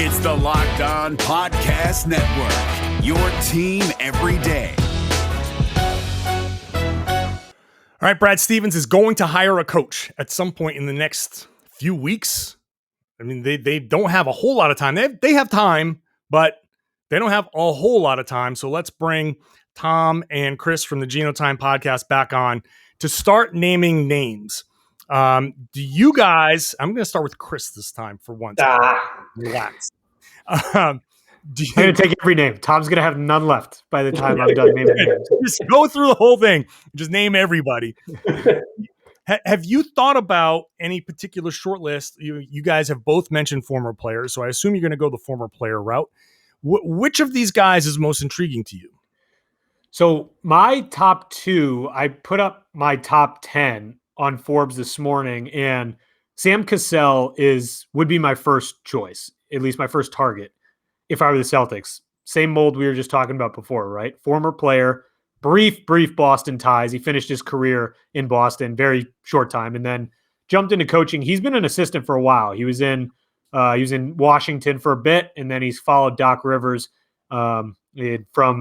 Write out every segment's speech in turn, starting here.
It's the Locked On Podcast Network, your team every day. All right, Brad Stevens is going to hire a coach at some point in the next few weeks. I mean, they don't have a whole lot of time. They have time, but they don't have a whole lot of time. So let's bring Tom and Chris from the Gino Time Podcast back on to start naming names. Do you guys, I'm going to start with Chris this time for once. Relax. I'm going to take every name. Tom's going to have none left by the time I'm done naming names. Just go through the whole thing. Just name everybody. Have you thought about any particular short list? You guys have both mentioned former players, so I assume you're going to go the former player route. Which of these guys is most intriguing to you? So my top 2, I put up my top 10 on Forbes this morning, and Sam Cassell would be my first choice, at least my first target, if I were the Celtics. Same mold we were just talking about before, right? Former player, brief Boston ties. He finished his career in Boston, very short time, and then jumped into coaching. He's been an assistant for a while. He was in Washington for a bit, and then he's followed Doc Rivers from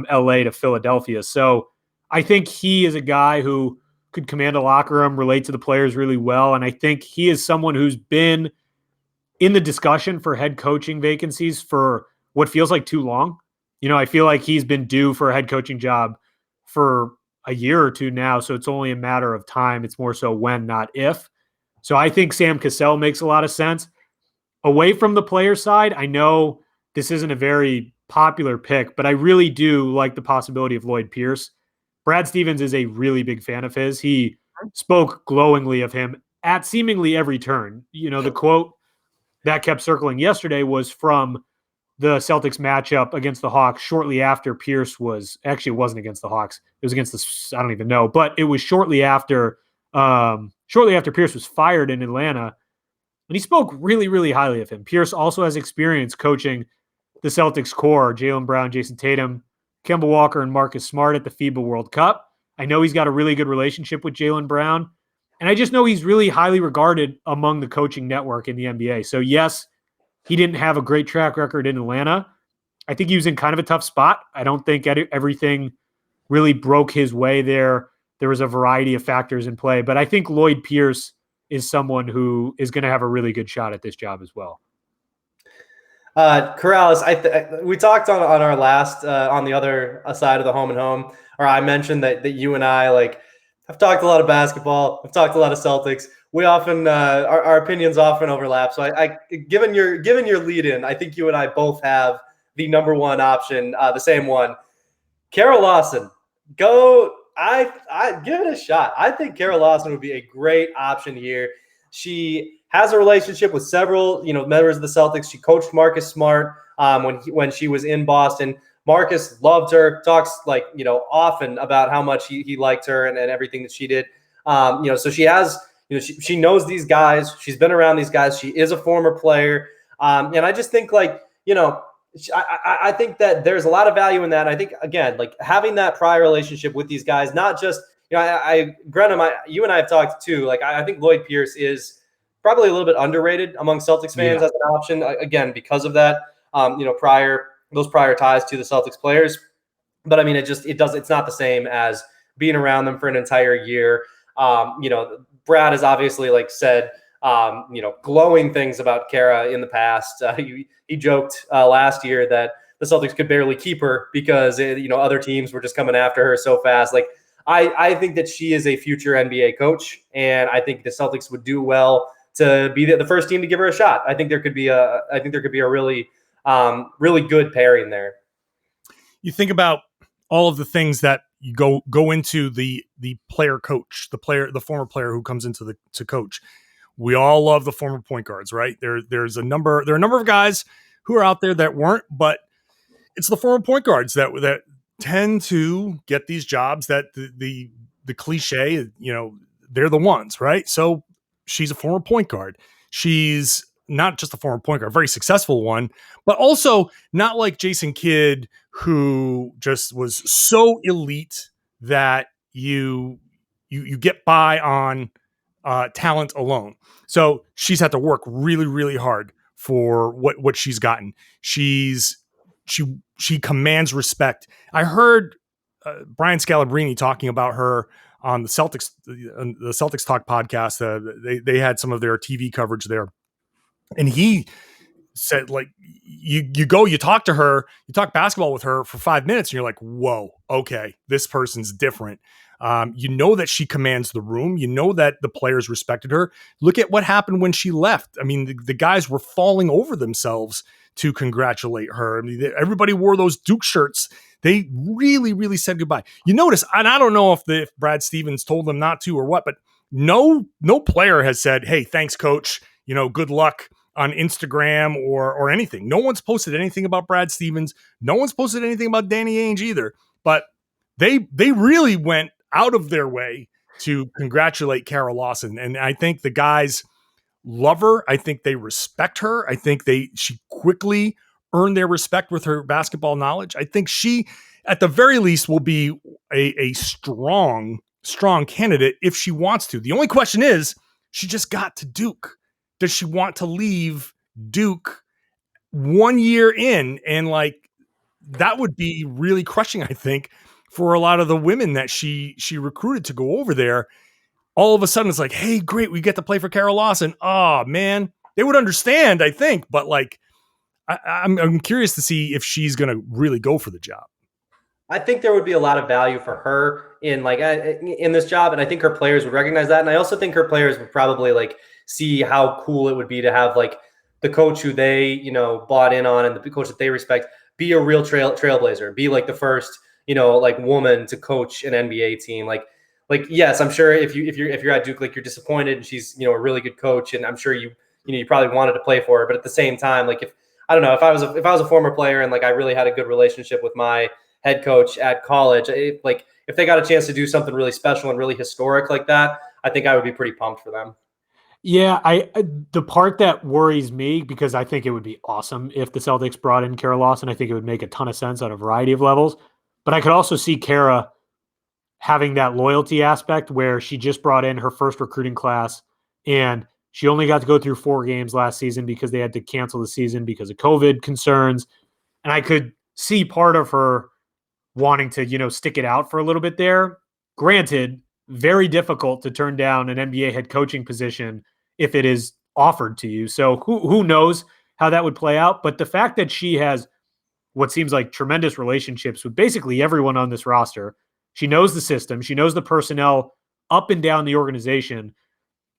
LA to Philadelphia. So I think he is a guy who could command a locker room, relate to the players really well. And I think he is someone who's been in the discussion for head coaching vacancies for what feels like too long. You know, I feel like he's been due for a head coaching job for a year or two now. So it's only a matter of time. It's more so when, not if. So I think Sam Cassell makes a lot of sense. Away from the player side, I know this isn't a very popular pick, but I really do like the possibility of Lloyd Pierce. Brad Stevens is a really big fan of his. He spoke glowingly of him at seemingly every turn. You know, the quote that kept circling yesterday was from the Celtics matchup against the Hawks shortly after Pierce it wasn't against the Hawks. It was against I don't even know, but it was shortly after Pierce was fired in Atlanta. And he spoke really, really highly of him. Pierce also has experience coaching the Celtics core, Jaylen Brown, Jason Tatum, Kemba Walker, and Marcus Smart at the FIBA World Cup. I know he's got a really good relationship with Jaylen Brown. And I just know he's really highly regarded among the coaching network in the NBA. So yes, he didn't have a great track record in Atlanta. I think he was in kind of a tough spot. I don't think everything really broke his way there. There was a variety of factors in play. But I think Lloyd Pierce is someone who is going to have a really good shot at this job as well. Karalis, we talked on our last, on the other side of the home and home, or I mentioned that you and I, I've talked a lot of basketball. I've talked a lot of Celtics. We often, our opinions often overlap. So given your lead in, I think you and I both have the number one option, the same one. Kara Lawson, I give it a shot. I think Kara Lawson would be a great option here. She has a relationship with several, members of the Celtics. She coached Marcus Smart when she was in Boston. Marcus loved her, talks often about how much he liked her and everything that she did. So she has, she knows these guys. She's been around these guys. She is a former player. And I just think I think that there's a lot of value in that. I think, again, having that prior relationship with these guys, not just, Grenham, you and I have talked too. I think Lloyd Pierce is probably a little bit underrated among Celtics fans as an option, again, because of that, those prior ties to the Celtics players. But I mean, it's not the same as being around them for an entire year. Brad has obviously said, glowing things about Kara in the past. He joked last year that the Celtics could barely keep her because, other teams were just coming after her so fast. I think that she is a future NBA coach, and I think the Celtics would do well to be the first team to give her a shot. I think there could be a really, really good pairing there. You think about all of the things that you go into the player coach, the former player who comes into to coach. We all love the former point guards, right? There are a number of guys who are out there that weren't, but it's the former point guards that tend to get these jobs that the cliche, they're the ones, right? So she's a former point guard. She's not just a former point guard, a very successful one, but also not like Jason Kidd, who just was so elite that you get by on talent alone. So she's had to work really, really hard for what she's gotten. She commands respect. I heard Brian Scalabrine talking about her on the Celtics Talk podcast. They had some of their TV coverage there, and he said, like, you talk to her, you talk basketball with her for 5 minutes, and you're like, whoa, okay, this person's different. You know that she commands the room. You know that the players respected her. Look at what happened when she left. I mean, the guys were falling over themselves to congratulate her. I mean, everybody wore those Duke shirts. They really, really said goodbye. You notice, and I don't know if Brad Stevens told them not to or what, but no player has said, hey, thanks, coach. Good luck on Instagram or anything. No one's posted anything about Brad Stevens. No one's posted anything about Danny Ainge either. But they really went out of their way to congratulate Kara Lawson. And I think the guys love her. I think they respect her. I think she quickly earned their respect with her basketball knowledge. I think she, at the very least, will be a strong candidate if she wants to. The only question is, she just got to Duke. Does she want to leave Duke 1 year in? And that would be really crushing, I think, for a lot of the women that she recruited to go over there. All of a sudden it's like, hey, great, we get to play for Kara Lawson. Oh man, they would understand, I think, but I'm curious to see if she's going to really go for the job. I think there would be a lot of value for her in this job, and I think her players would recognize that. And I also think her players would probably see how cool it would be to have the coach who they bought in on and the coach that they respect be a real trailblazer, be the first woman to coach an NBA team. Yes, I'm sure if you're at Duke, you're disappointed, and she's a really good coach, and I'm sure you probably wanted to play for her. But at the same time, if I was a former player and I really had a good relationship with my head coach at college, if they got a chance to do something really special and really historic like that, I think I would be pretty pumped for them. Yeah, the part that worries me, because I think it would be awesome if the Celtics brought in Kara Lawson. I think it would make a ton of sense on a variety of levels. But I could also see Kara having that loyalty aspect where she just brought in her first recruiting class and she only got to go through 4 games last season because they had to cancel the season because of COVID concerns. And I could see part of her wanting to, stick it out for a little bit there. Granted, very difficult to turn down an NBA head coaching position if it is offered to you. So who knows how that would play out. But the fact that she has what seems like tremendous relationships with basically everyone on this roster, she knows the system, she knows the personnel up and down the organization.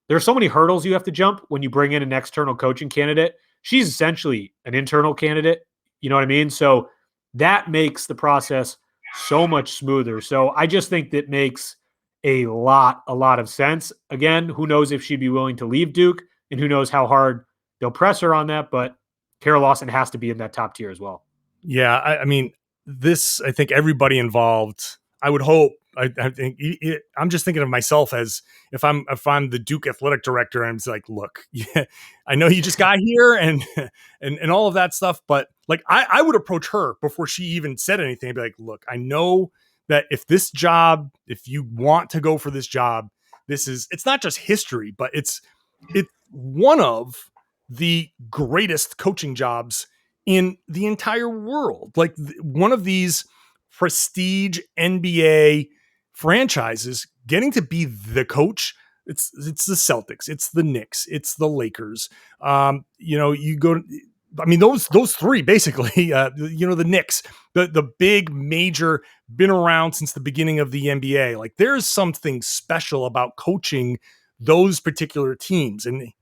There are so many hurdles you have to jump when you bring in an external coaching candidate. She's essentially an internal candidate. You know what I mean? So that makes the process so much smoother. So I just think that makes a lot of sense. Again, who knows if she'd be willing to leave Duke, and who knows how hard they'll press her on that, but Kara Lawson has to be in that top tier as well. Yeah, I mean, I think everybody involved, I would hope, I think I'm just thinking of myself as if I'm the Duke athletic director, and it's like, look, yeah, I know you just got here and all of that stuff, but I would approach her before she even said anything and be like, look, I know that if you want to go for this job, it's not just history, but it's one of the greatest coaching jobs in the entire world. One of these prestige NBA franchises getting to be the coach. It's the Celtics, it's the Knicks, it's the Lakers. You go, I mean, those 3 basically, the Knicks, the big major, been around since the beginning of the NBA. There's something special about coaching those particular teams. And,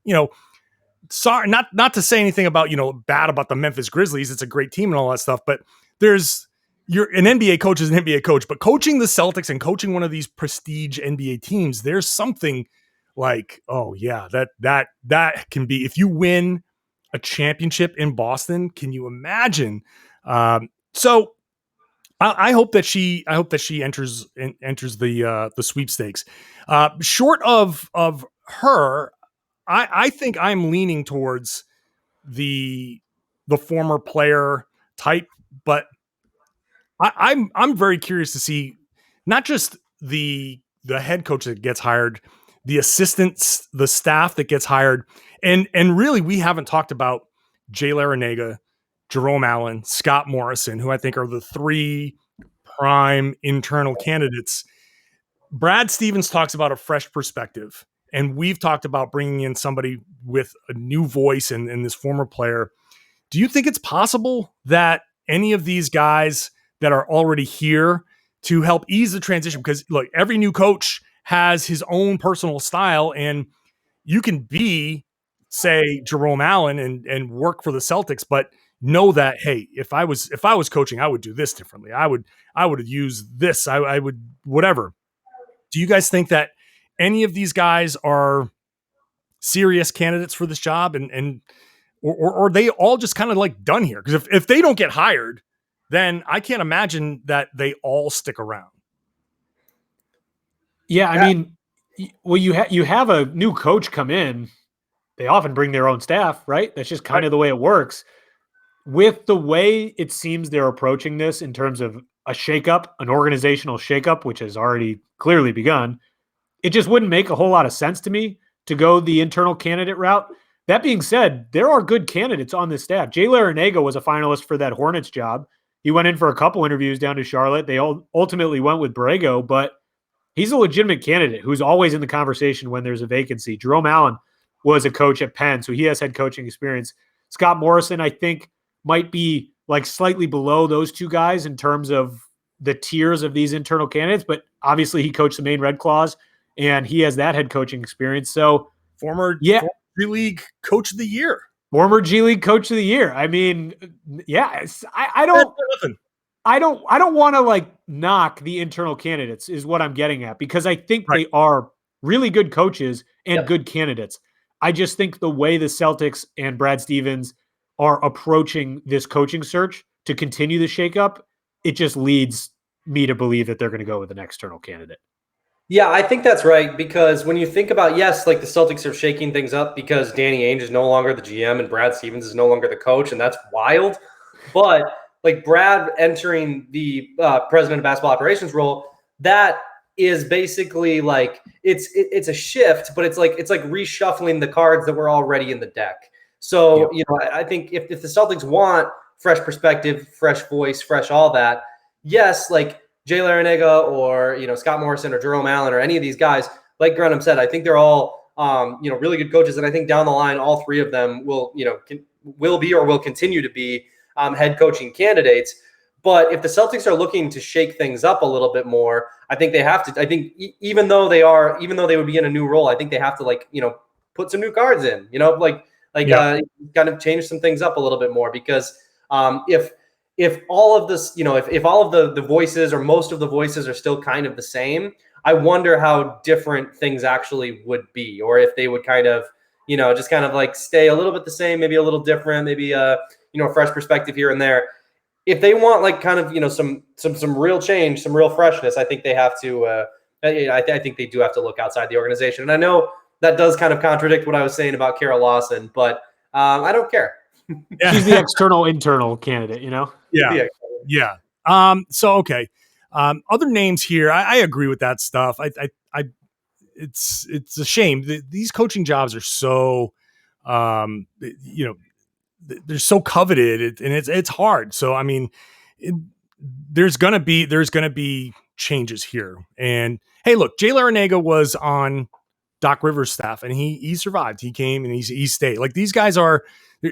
sorry, not to say anything about, bad about the Memphis Grizzlies. It's a great team and all that stuff, but an NBA coach is an NBA coach, but coaching the Celtics and coaching one of these prestige NBA teams, there's something oh yeah, that can be, if you win a championship in Boston, can you imagine? So I hope that she enters the sweepstakes. Short of her, I think I'm leaning towards the former player type, but I'm very curious to see not just the head coach that gets hired, the assistants, the staff that gets hired, and really we haven't talked about Jay Larranaga, Jerome Allen, Scott Morrison, who I think are the three prime internal candidates. Brad Stevens talks about a fresh perspective, and we've talked about bringing in somebody with a new voice and this former player. Do you think it's possible that any of these guys that are already here to help ease the transition? Because look, every new coach has his own personal style, and you can be, say, Jerome Allen and work for the Celtics, but know that, hey, if I was coaching, I would do this differently. I would use this. I would whatever. Do you guys think that any of these guys are serious candidates for this job, or are they all just kind of like done here? Because if they don't get hired, then I can't imagine that they all stick around. Yeah, I mean, well, you have a new coach come in. They often bring their own staff, right? That's just kind of the way it works. With the way it seems they're approaching this in terms of a shakeup, an organizational shakeup, which has already clearly begun, it just wouldn't make a whole lot of sense to me to go the internal candidate route. That being said, there are good candidates on this staff. Jay Larranaga was a finalist for that Hornets job. He went in for a couple interviews down to Charlotte. They ultimately went with Borrego, but he's a legitimate candidate who's always in the conversation when there's a vacancy. Jerome Allen was a coach at Penn, so he has head coaching experience. Scott Morrison, I think, might be like slightly below those two guys in terms of the tiers of these internal candidates, but obviously he coached the Maine Red Claws and he has that head coaching experience. So former G League Coach of the Year. Former G League Coach of the Year. I mean, yeah, I don't want to like knock the internal candidates is what I'm getting at, because I think they are really good coaches and good candidates. I just think the way the Celtics and Brad Stevens are approaching this coaching search to continue the shakeup, it just leads me to believe that they're going to go with an external candidate. Yeah, I think that's right, because when you think about, yes, like the Celtics are shaking things up because Danny Ainge is no longer the GM and Brad Stevens is no longer the coach, and that's wild. But like Brad entering the president of basketball operations role, that is basically like it's a shift, but it's like reshuffling the cards that were already in the deck. So, you know, I think if the Celtics want fresh perspective, fresh voice, fresh all that, yes, like Jay Larranaga or, you know, Scott Morrison or Jerome Allen or any of these guys, like Grenham said, I think they're all, you know, really good coaches. And I think down the line, all three of them will, you know, will continue to be head coaching candidates. But if the Celtics are looking to shake things up a little bit more, I think they have to. I think even though they would be in a new role, I think they have to, like, you know, put some new cards in, you know, kind of change some things up a little bit more, because if all of this, you know, if all of the voices or most of the voices are still kind of the same, I wonder how different things actually would be, or if they would kind of, you know, just kind of like stay a little bit the same, maybe a little different, maybe you know, a fresh perspective here and there. If they want like kind of, you know, some real change, some real freshness, I think they have to. I think they do have to look outside the organization. And I know that does kind of contradict what I was saying about Kara Lawson, but I don't care. She's the external internal candidate, you know? Yeah. So, okay. Other names here. I agree with that stuff. It's a shame. These coaching jobs are so, you know, they're so coveted, and it's hard. So, I mean, there's gonna be changes here. And hey, look, Jay Larranaga was on Doc Rivers' staff, and he survived. He came and he stayed. Like, these guys are.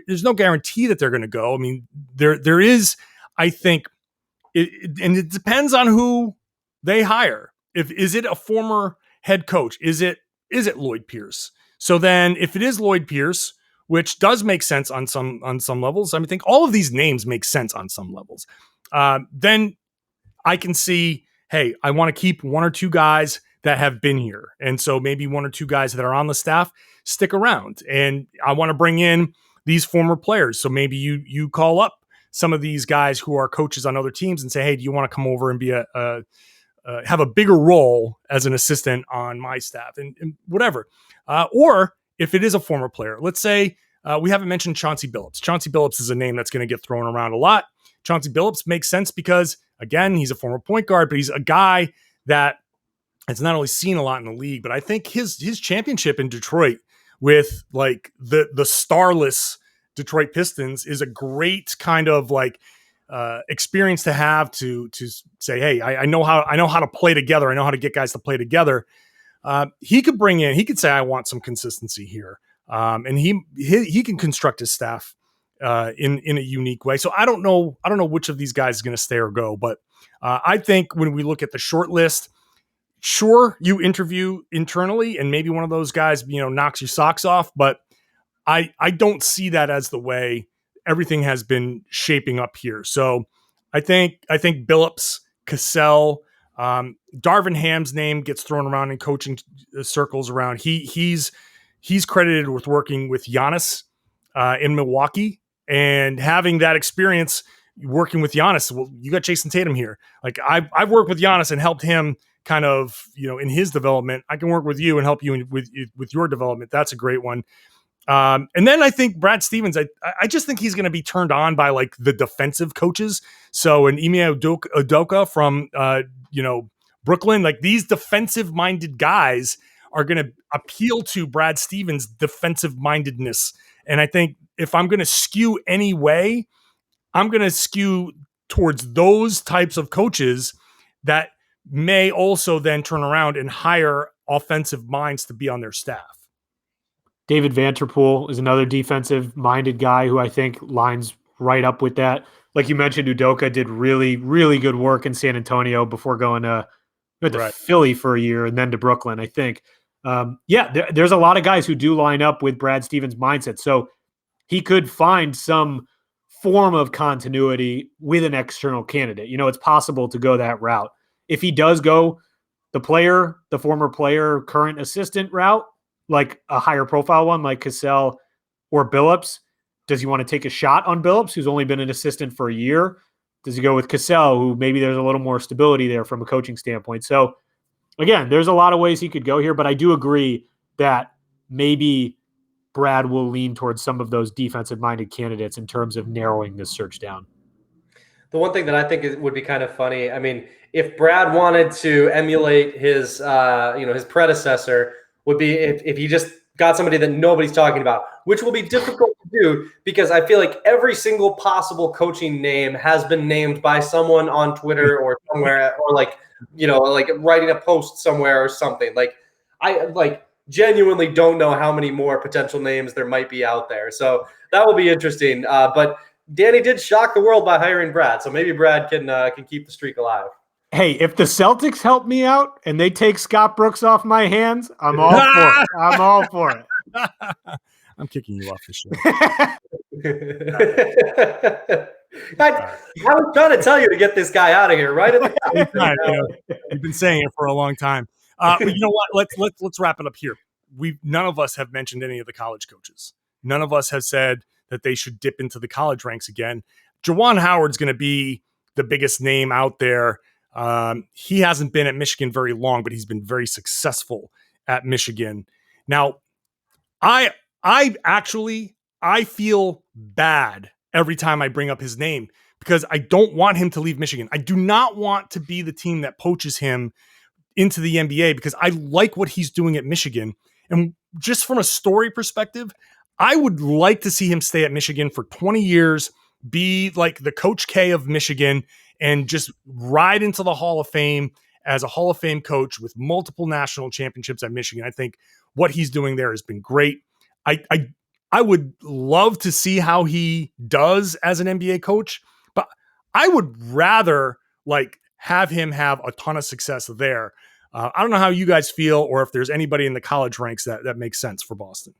There's no guarantee that they're going to go. I mean, there is. I think, and it depends on who they hire. Is it a former head coach? Is it Lloyd Pierce? So then, if it is Lloyd Pierce, which does make sense on some levels, I think all of these names make sense on some levels. Then I can see, hey, I want to keep one or two guys that have been here, and so maybe one or two guys that are on the staff stick around, and I want to bring in these former players. So maybe you call up some of these guys who are coaches on other teams and say, hey, do you want to come over and be have a bigger role as an assistant on my staff and whatever. Or if it is a former player, let's say we haven't mentioned Chancey Billups. Chancey Billups is a name that's going to get thrown around a lot. Chancey Billups makes sense because, again, he's a former point guard, but he's a guy that has not only seen a lot in the league, but I think his championship in Detroit with like the starless Detroit Pistons is a great kind of like experience to have to say, hey, I know how to play together. I know how to get guys to play together. He could say, I want some consistency here. And he can construct his staff in a unique way. So I don't know which of these guys is going to stay or go, but I think when we look at the short list, sure, you interview internally and maybe one of those guys, knocks your socks off, but I don't see that as the way everything has been shaping up here. So I think Billups, Cassell, Darvin Ham's name gets thrown around in coaching circles around. He's credited with working with Giannis in Milwaukee and having that experience working with Giannis. Well, you got Jason Tatum here. Like I've worked with Giannis and helped him kind of, in his development. I can work with you and help you with your development. That's a great one. And then I think Brad Stevens, I just think he's going to be turned on by like the defensive coaches. So an Ime Udoka from, Brooklyn, like these defensive minded guys are going to appeal to Brad Stevens' defensive mindedness. And I think if I'm going to skew any way, I'm going to skew towards those types of coaches that may also then turn around and hire offensive minds to be on their staff. David Vanterpool is another defensive-minded guy who I think lines right up with that. Like you mentioned, Udoka did really, really good work in San Antonio before going to Philly for a year and then to Brooklyn, I think. There's a lot of guys who do line up with Brad Stevens' mindset. So he could find some form of continuity with an external candidate. It's possible to go that route. If he does go the former player, current assistant route, like a higher profile one like Cassell or Billups, does he want to take a shot on Billups, who's only been an assistant for a year? Does he go with Cassell, who maybe there's a little more stability there from a coaching standpoint? So again, there's a lot of ways he could go here, but I do agree that maybe Brad will lean towards some of those defensive-minded candidates in terms of narrowing this search down. The one thing that I think would be kind of funny, I mean, if Brad wanted to emulate his predecessor, would be if he just got somebody that nobody's talking about, which will be difficult to do because I feel like every single possible coaching name has been named by someone on Twitter or somewhere, or like writing a post somewhere or something. Like I genuinely don't know how many more potential names there might be out there. So that will be interesting. But Danny did shock the world by hiring Brad, so maybe Brad can keep the streak alive. Hey, if the Celtics help me out and they take Scott Brooks off my hands, I'm all for it. I'm all for it. I'm kicking you off the show. I was trying to tell you to get this guy out of here, right? You've been saying it for a long time. But you know what? Let's wrap it up here. None of us have mentioned any of the college coaches. None of us have said that they should dip into the college ranks again. Juwan Howard's going to be the biggest name out there. He hasn't been at Michigan very long, but he's been very successful at Michigan. Now, I feel bad every time I bring up his name because I don't want him to leave Michigan. I do not want to be the team that poaches him into the NBA because I like what he's doing at Michigan. And just from a story perspective, I would like to see him stay at Michigan for 20 years, be like the Coach K of Michigan, and just ride into the Hall of Fame as a Hall of Fame coach with multiple national championships at Michigan. I think what he's doing there has been great. I would love to see how he does as an NBA coach, but I would rather have him have a ton of success there. I don't know how you guys feel or if there's anybody in the college ranks that makes sense for Boston.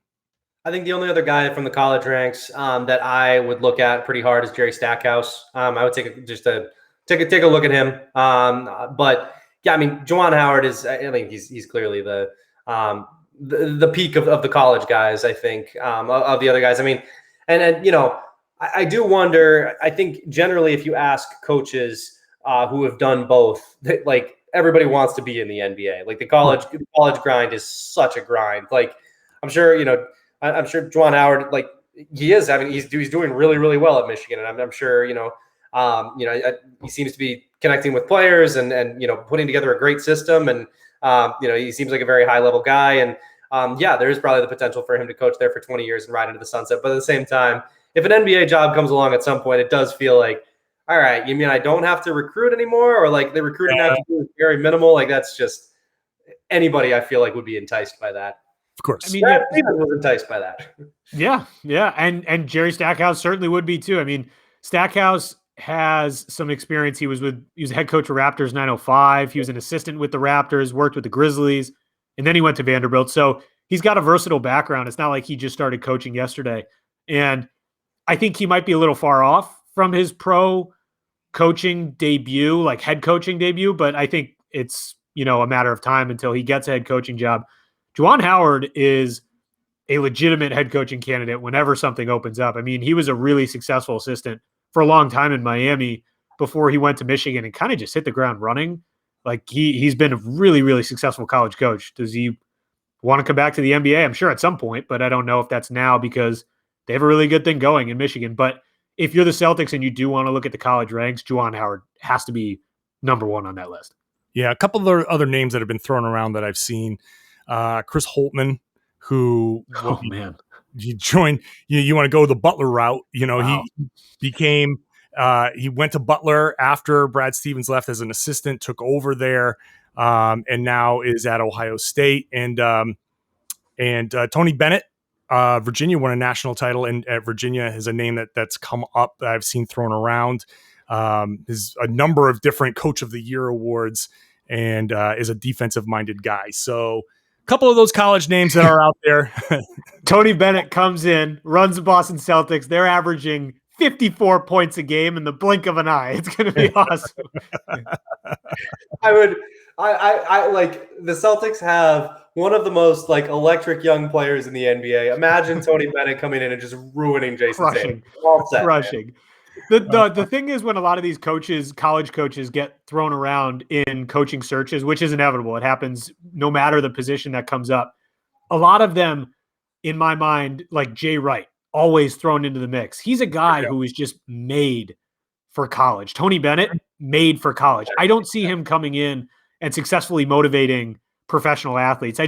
I think the only other guy from the college ranks that I would look at pretty hard is Jerry Stackhouse. I would take a look at him. But yeah, I mean, Juwan Howard he's clearly the peak of the college guys, I think, of the other guys. I mean, and I do wonder, I think generally if you ask coaches who have done both, everybody wants to be in the NBA. Like the college grind is such a grind. Like I'm sure Juwan Howard, he is. I mean, he's doing really, really well at Michigan, and I'm sure he seems to be connecting with players and putting together a great system, and he seems like a very high level guy, and there is probably the potential for him to coach there for 20 years and ride into the sunset. But at the same time, if an NBA job comes along at some point, it does feel like, all right, you mean I don't have to recruit anymore, or like the recruiting I have to do is very minimal? Like that's just anybody I feel like would be enticed by that. Of course. I mean, Brad Stevens was enticed by that. Yeah. And Jerry Stackhouse certainly would be too. I mean, Stackhouse has some experience. He was head coach of Raptors 905. He was an assistant with the Raptors, worked with the Grizzlies, and then he went to Vanderbilt. So he's got a versatile background. It's not like he just started coaching yesterday. And I think he might be a little far off from his pro coaching debut, like head coaching debut, but I think it's, a matter of time until he gets a head coaching job. Juwan Howard is a legitimate head coaching candidate whenever something opens up. I mean, he was a really successful assistant for a long time in Miami before he went to Michigan and kind of just hit the ground running. Like he's been a really, really successful college coach. Does he want to come back to the NBA? I'm sure at some point, but I don't know if that's now because they have a really good thing going in Michigan. But if you're the Celtics and you do want to look at the college ranks, Juwan Howard has to be number one on that list. Yeah, a couple of other names that have been thrown around that I've seen. Chris Holtman, who he joined. You want to go the Butler route? Wow. He went to Butler after Brad Stevens left as an assistant, took over there, and now is at Ohio State. And Tony Bennett. Virginia won a national title, and at Virginia is a name that's come up that I've seen thrown around. Is a number of different Coach of the Year awards, and is a defensive-minded guy. So a couple of those college names that are out there. Tony Bennett comes in, runs the Boston Celtics. They're averaging 54 points a game in the blink of an eye. It's going to be awesome. I like the Celtics have one of the most like electric young players in the NBA. Imagine Tony Bennett coming in and just ruining Jason Tatum. All set, crushing. The thing is, when a lot of these coaches, college coaches, get thrown around in coaching searches, which is inevitable, it happens no matter the position that comes up. A lot of them, in my mind, like Jay Wright, always thrown into the mix. He's a guy who is just made for college. Tony Bennett, made for college. I don't see him coming in and successfully motivating professional athletes. I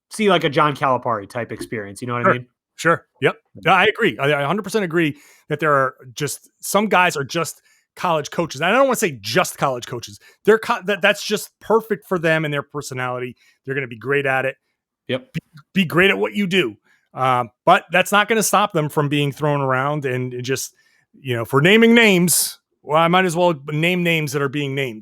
see like a John Calipari type experience. You know what I mean? Sure. Yep. I agree. I 100% agree that there are just some guys are just college coaches. And I don't want to say just college coaches. That's just perfect for them and their personality. They're going to be great at it. Yep. Be great at what you do. But that's not going to stop them from being thrown around and just, for naming names. Well, I might as well name names that are being named.